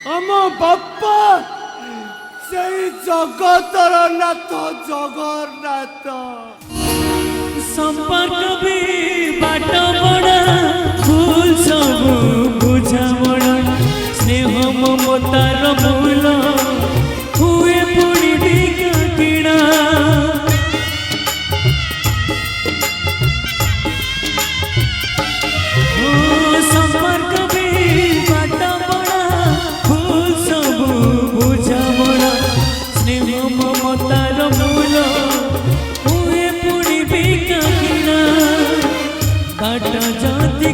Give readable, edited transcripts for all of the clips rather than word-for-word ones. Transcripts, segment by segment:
आम बापा से जगतर नाथ जगन्नाथ संपर्क भी बाट बड़ा भूल सब बुझा बड़ा स्नेह ममतार मूल हुए पुणी बिका किणा संपर्क भी बाट बड़ा भूल सब बुझा बड़ा स्नेह ममतार मूल बाट जाति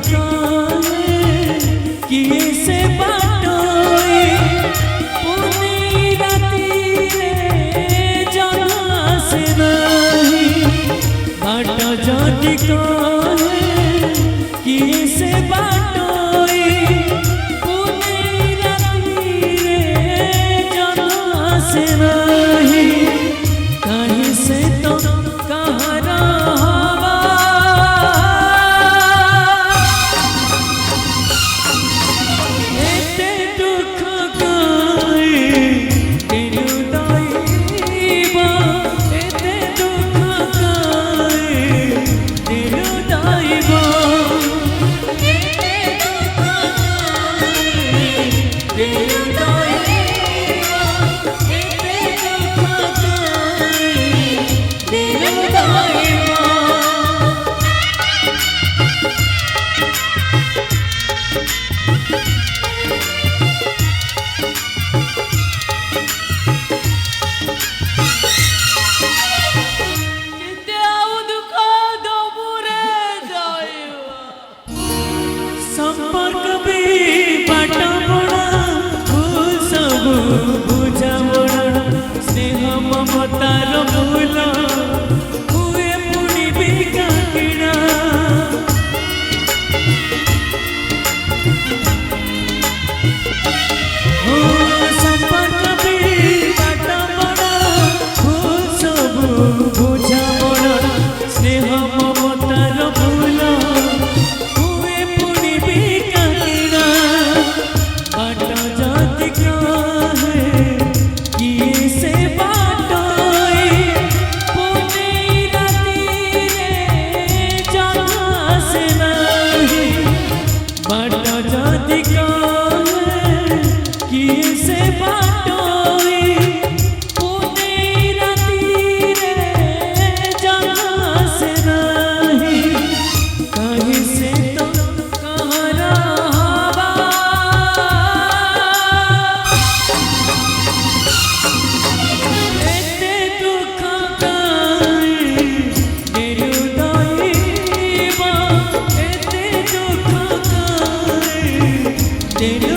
किए से बाटोई पुनी राती जना से नहीं बाट जाति किए से बाटोई पुनी राती जना से नहीं कहीं से तो कहाँ संपर्क भी बाट बड़ा भूल सब बुझा बड़ा स्नेह ममतार मूल हुए पुणी बिका किणा संपर्क भी बाट बड़ा भूल सब बुझा बड़ा स्नेह ममतार मूल Did